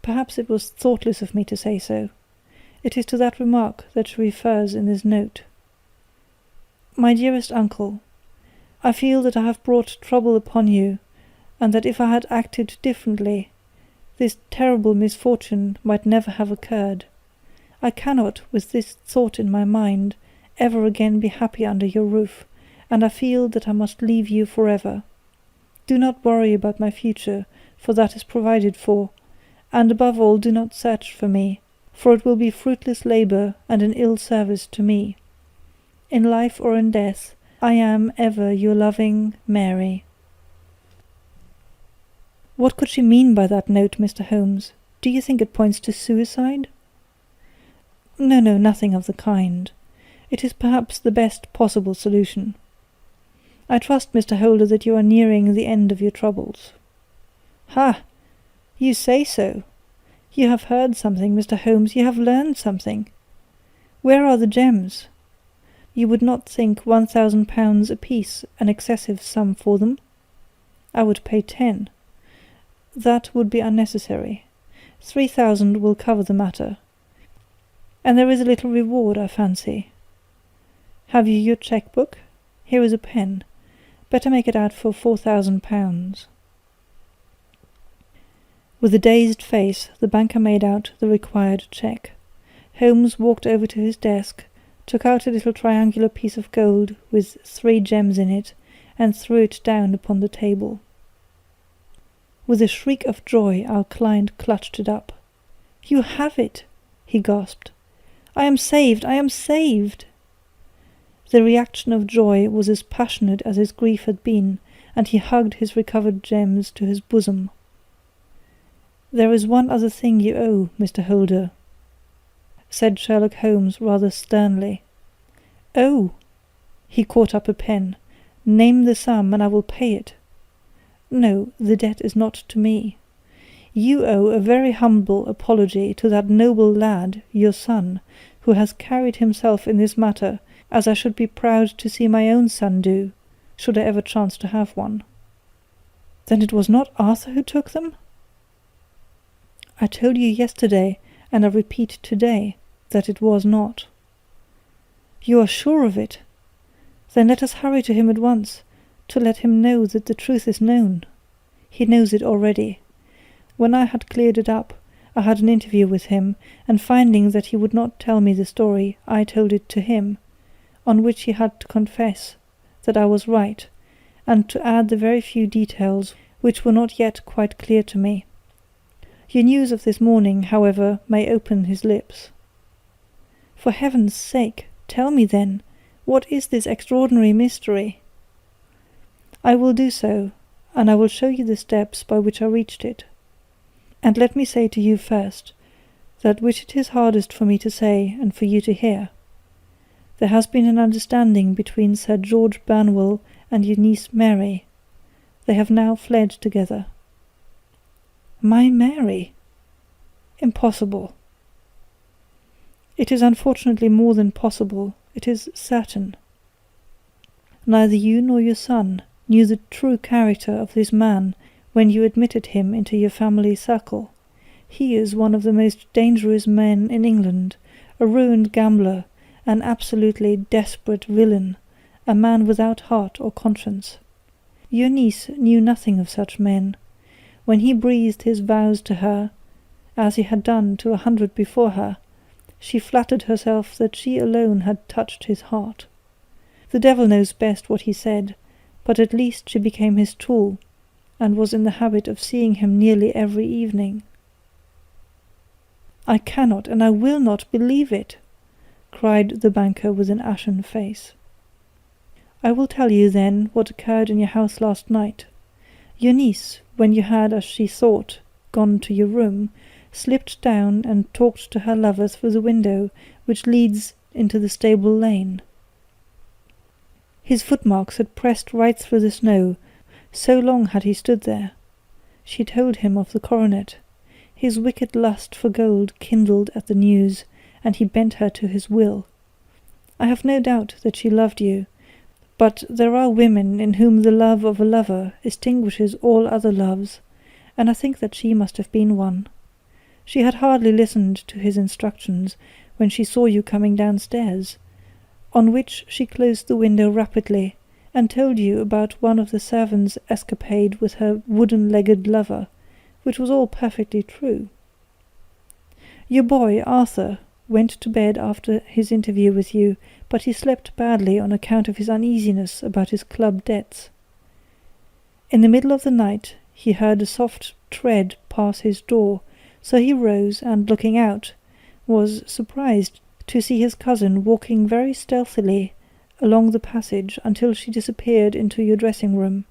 Perhaps it was thoughtless of me to say so. It is to that remark that she refers in this note. My dearest uncle, I feel that I have brought trouble upon you, and that if I had acted differently, this terrible misfortune might never have occurred. I cannot, with this thought in my mind, ever again be happy under your roof, and I feel that I must leave you forever. Do not worry about my future, for that is provided for, and above all do not search for me, for it will be fruitless labour and an ill service to me. In life or in death, I am ever your loving Mary. What could she mean by that note, Mr. Holmes? Do you think it points to suicide? No, nothing of the kind. It is perhaps the best possible solution. I trust, Mr. Holder, that you are nearing the end of your troubles. Ha! You say so. You have heard something, Mr. Holmes, you have learned something. Where are the gems? You would not think £1,000 apiece an excessive sum for them? I would pay 10. That would be unnecessary. 3,000 will cover the matter. And there is a little reward, I fancy. Have you your cheque-book? Here is a pen. Better make it out for £4,000. With a dazed face, the banker made out the required cheque. Holmes walked over to his desk, took out a little triangular piece of gold with 3 gems in it, and threw it down upon the table. With a shriek of joy, our client clutched it up. "You have it!" he gasped. "I am saved! I am saved!" The reaction of joy was as passionate as his grief had been, and he hugged his recovered gems to his bosom. "There is one other thing you owe, Mr. Holder," said Sherlock Holmes rather sternly. "Oh!" He caught up a pen. "Name the sum, and I will pay it." "No, the debt is not to me. You owe a very humble apology to that noble lad, your son, who has carried himself in this matter as I should be proud to see my own son do, should I ever chance to have one." "Then it was not Arthur who took them?" "I told you yesterday, and I repeat today, that it was not." "You are sure of it? Then let us hurry to him at once, to let him know that the truth is known. He knows it already. When I had cleared it up, I had an interview with him, and finding that he would not tell me the story, I told it to him, on which he had to confess that I was right, and to add the very few details which were not yet quite clear to me. Your news of this morning, however, may open his lips. For heaven's sake, tell me then, what is this extraordinary mystery?" "I will do so, and I will show you the steps by which I reached it. And let me say to you first, that which it is hardest for me to say and for you to hear. There has been an understanding between Sir George Banwell and your niece Mary. They have now fled together." "My Mary? Impossible." "It is unfortunately more than possible, it is certain. Neither you nor your son knew the true character of this man when you admitted him into your family circle. He is one of the most dangerous men in England, a ruined gambler, an absolutely desperate villain, a man without heart or conscience. Your niece knew nothing of such men. When he breathed his vows to her, as he had done to 100 before her, she flattered herself that she alone had touched his heart. The devil knows best what he said, but at least she became his tool, and was in the habit of seeing him nearly every evening." "I cannot and I will not believe it," cried the banker with an ashen face. "I will tell you, then, what occurred in your house last night. Your niece, when you had, as she thought, gone to your room, slipped down and talked to her lover through the window which leads into the stable lane. His footmarks had pressed right through the snow, so long had he stood there. She told him of the coronet. His wicked lust for gold kindled at the news, and he bent her to his will. I have no doubt that she loved you, but there are women in whom the love of a lover extinguishes all other loves, and I think that she must have been one. She had hardly listened to his instructions when she saw you coming downstairs, on which she closed the window rapidly, and told you about one of the servants' escapade with her wooden-legged lover, which was all perfectly true. Your boy, Arthur, went to bed after his interview with you, but he slept badly on account of his uneasiness about his club debts. In the middle of the night he heard a soft tread pass his door, so he rose and, looking out, was surprised to see his cousin walking very stealthily along the passage until she disappeared into your dressing-room.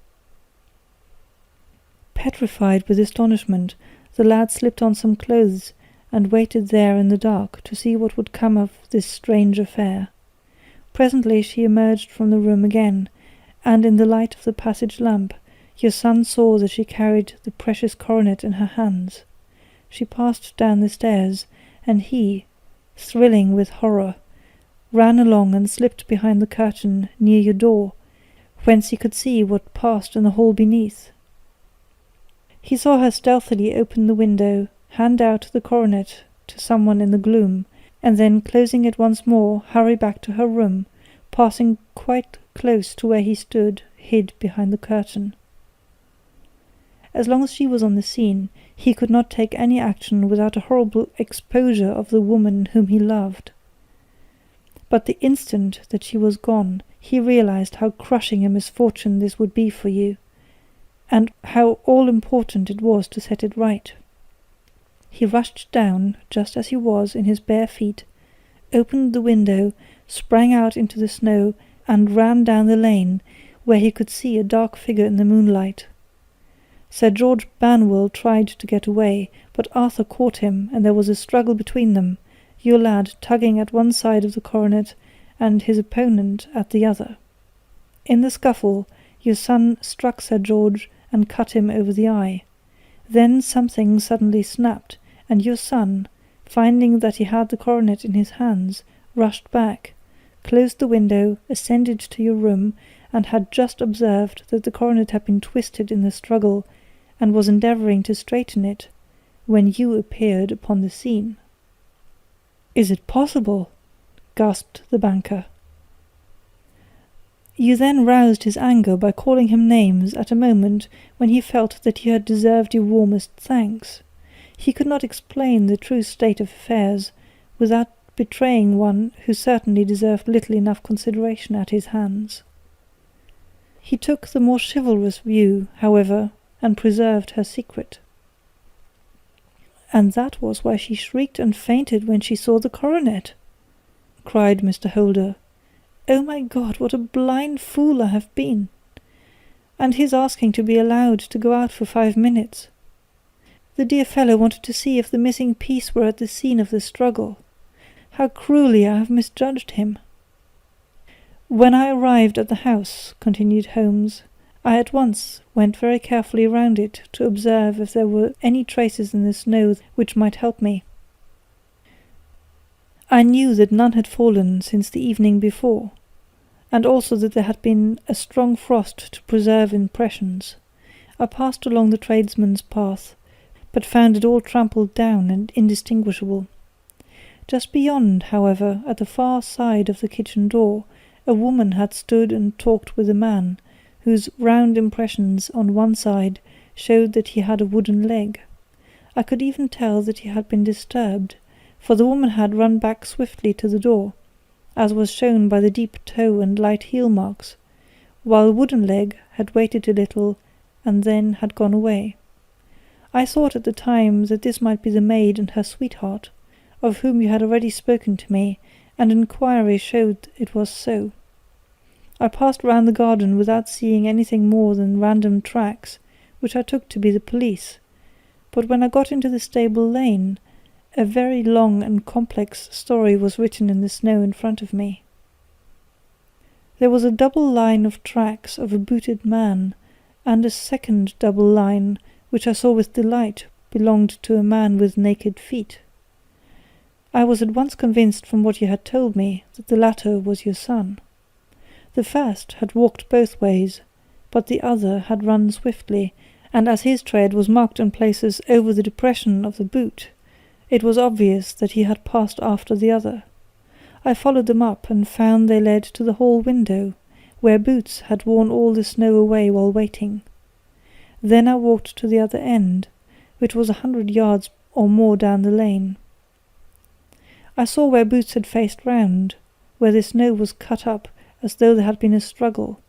Petrified with astonishment, the lad slipped on some clothes and waited there in the dark to see what would come of this strange affair. Presently she emerged from the room again, and in the light of the passage lamp your son saw that she carried the precious coronet in her hands. She passed down the stairs, and he, thrilling with horror, ran along and slipped behind the curtain near your door, whence he could see what passed in the hall beneath. He saw her stealthily open the window, hand out the coronet to someone in the gloom, and then, closing it once more, hurry back to her room, passing quite close to where he stood, hid behind the curtain. As long as she was on the scene, he could not take any action without a horrible exposure of the woman whom he loved. But the instant that she was gone, he realized how crushing a misfortune this would be for you, and how all-important it was to set it right. He rushed down, just as he was, in his bare feet, opened the window, sprang out into the snow, and ran down the lane, where he could see a dark figure in the moonlight. Sir George Banwell tried to get away, but Arthur caught him, and there was a struggle between them, your lad tugging at one side of the coronet, and his opponent at the other. In the scuffle, your son struck Sir George and cut him over the eye. Then something suddenly snapped, and your son, finding that he had the coronet in his hands, rushed back, closed the window, ascended to your room, and had just observed that the coronet had been twisted in the struggle, and was endeavouring to straighten it, when you appeared upon the scene. "Is it possible?" gasped the banker. You then roused his anger by calling him names at a moment when he felt that he had deserved your warmest thanks. He could not explain the true state of affairs without betraying one who certainly deserved little enough consideration at his hands. He took the more chivalrous view, however, and preserved her secret. "And that was why she shrieked and fainted when she saw the coronet," cried Mr. Holder. "Oh my God, what a blind fool I have been! And his asking to be allowed to go out for 5 minutes. The dear fellow wanted to see if the missing piece were at the scene of the struggle. How cruelly I have misjudged him." "When I arrived at the house," continued Holmes, "I at once went very carefully round it to observe if there were any traces in the snow which might help me. I knew that none had fallen since the evening before, and also that there had been a strong frost to preserve impressions. I passed along the tradesman's path, but found it all trampled down and indistinguishable. Just beyond, however, at the far side of the kitchen door, a woman had stood and talked with a man, whose round impressions on one side showed that he had a wooden leg. I could even tell that he had been disturbed, for the woman had run back swiftly to the door, as was shown by the deep toe and light heel marks, while Wooden Leg had waited a little and then had gone away. I thought at the time that this might be the maid and her sweetheart, of whom you had already spoken to me, and inquiry showed it was so. I passed round the garden without seeing anything more than random tracks, which I took to be the police, but when I got into the stable lane, a very long and complex story was written in the snow in front of me. There was a double line of tracks of a booted man, and a second double line, which I saw with delight, belonged to a man with naked feet. I was at once convinced from what you had told me that the latter was your son. The first had walked both ways, but the other had run swiftly, and as his tread was marked in places over the depression of the boot, it was obvious that he had passed after the other. I followed them up and found they led to the hall window, where Boots had worn all the snow away while waiting. Then I walked to the other end, which was 100 yards or more down the lane. I saw where Boots had faced round, where the snow was cut up as though there had been a struggle,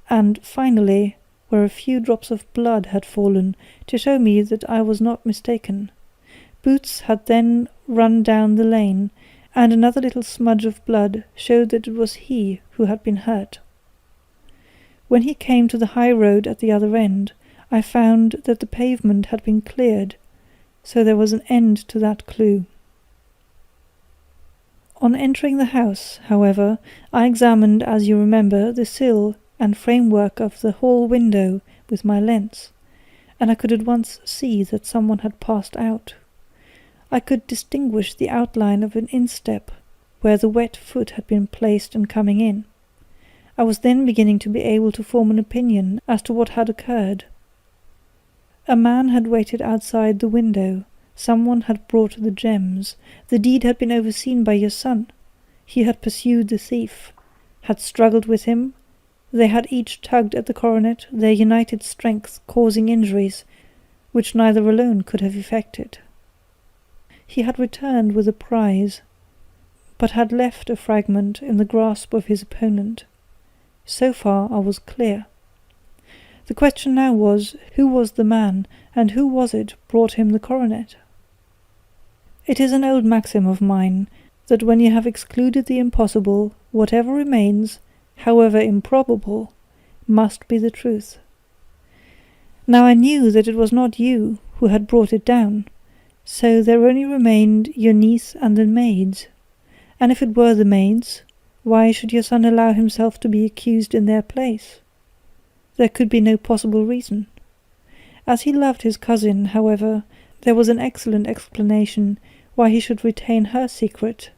and, finally, where a few drops of blood had fallen to show me that I was not mistaken. Boots had then run down the lane, and another little smudge of blood showed that it was he who had been hurt. When he came to the high road at the other end, I found that the pavement had been cleared, so there was an end to that clue. On entering the house, however, I examined, as you remember, the sill and framework of the hall window with my lens, and I could at once see that someone had passed out. I could distinguish the outline of an instep, where the wet foot had been placed in coming in. I was then beginning to be able to form an opinion as to what had occurred. A man had waited outside the window, Someone had brought the gems. The deed had been overseen by your son. He had pursued the thief, had struggled with him. They had each tugged at the coronet, their united strength causing injuries which neither alone could have effected. He had returned with a prize, but had left a fragment in the grasp of his opponent. So far I was clear. The question now was, who was the man, and who was it brought him the coronet? It is an old maxim of mine, that when you have excluded the impossible, whatever remains, however improbable, must be the truth. Now I knew that it was not you who had brought it down, so there only remained your niece and the maids. And if it were the maids, why should your son allow himself to be accused in their place? There could be no possible reason. As he loved his cousin, however, there was an excellent explanation why he should retain her secret,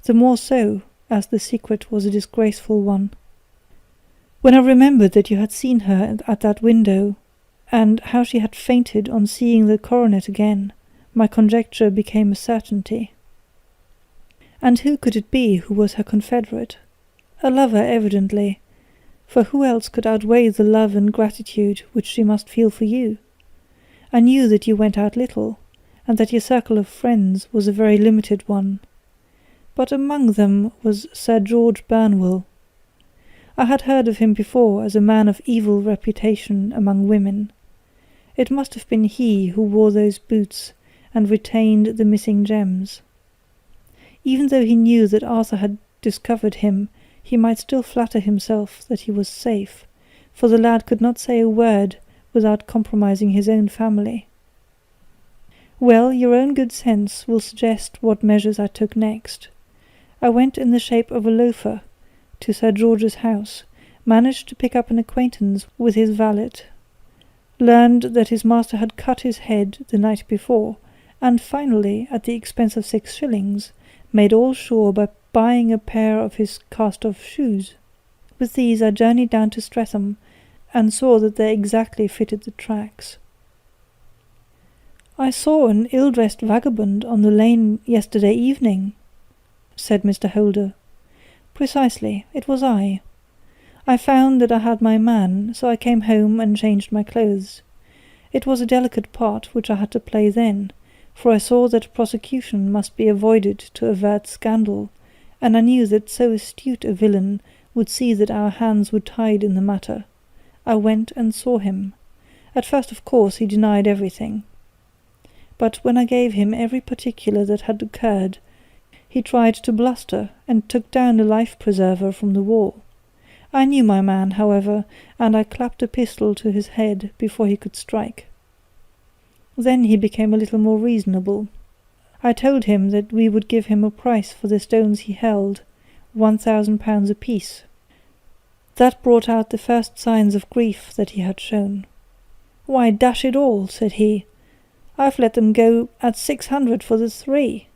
the more so as the secret was a disgraceful one. When I remembered that you had seen her at that window, and how she had fainted on seeing the coronet again, my conjecture became a certainty. And who could it be who was her confederate? A lover, evidently, for who else could outweigh the love and gratitude which she must feel for you? I knew that you went out little, and that your circle of friends was a very limited one. But among them was Sir George Burnwell. I had heard of him before as a man of evil reputation among women. It must have been he who wore those boots and retained the missing gems. Even though he knew that Arthur had discovered him, he might still flatter himself that he was safe, for the lad could not say a word without compromising his own family. Well, your own good sense will suggest what measures I took next. I went in the shape of a loafer to Sir George's house, managed to pick up an acquaintance with his valet, learned that his master had cut his head the night before, and finally, at the expense of 6 shillings, made all sure by buying a pair of his cast-off shoes. With these I journeyed down to Streatham, and saw that they exactly fitted the tracks. "I saw an ill-dressed vagabond on the lane yesterday evening," said Mr. Holder. "Precisely, it was I. I found that I had my man, so I came home and changed my clothes. It was a delicate part which I had to play then, for I saw that prosecution must be avoided to avert scandal, and I knew that so astute a villain would see that our hands were tied in the matter. I went and saw him. At first, of course, he denied everything. But when I gave him every particular that had occurred, he tried to bluster, and took down a life-preserver from the wall. I knew my man, however, and I clapped a pistol to his head before he could strike. Then he became a little more reasonable. I told him that we would give him a price for the stones he held, £1,000 apiece. That brought out the first signs of grief that he had shown. 'Why, dash it all,' said he, 'I've let them go at 600 for the 3.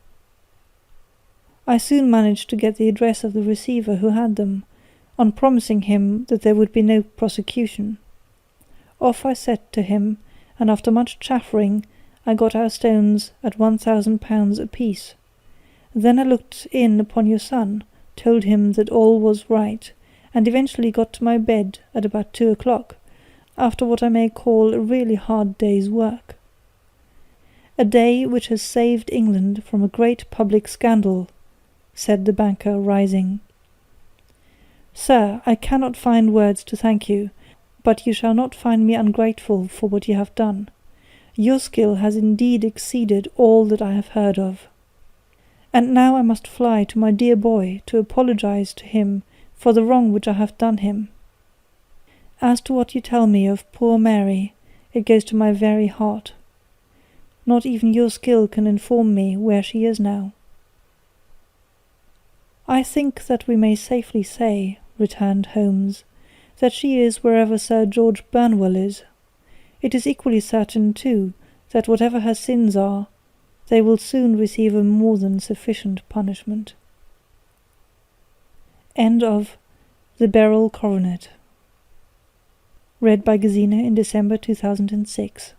I soon managed to get the address of the receiver who had them, on promising him that there would be no prosecution. Off I set to him, and after much chaffering I got our stones at £1,000 apiece. Then I looked in upon your son, told him that all was right, and eventually got to my bed at about 2 o'clock, after what I may call a really hard day's work. A day which has saved England from a great public scandal,' said the banker, rising. 'Sir, I cannot find words to thank you, but you shall not find me ungrateful for what you have done. Your skill has indeed exceeded all that I have heard of. And now I must fly to my dear boy to apologize to him for the wrong which I have done him. As to what you tell me of poor Mary, it goes to my very heart. Not even your skill can inform me where she is now.' 'I think that we may safely say,' returned Holmes, 'that she is wherever Sir George Burnwell is. It is equally certain, too, that whatever her sins are, they will soon receive a more than sufficient punishment.' End of The Beryl Coronet. Read by Gesine in December 2006.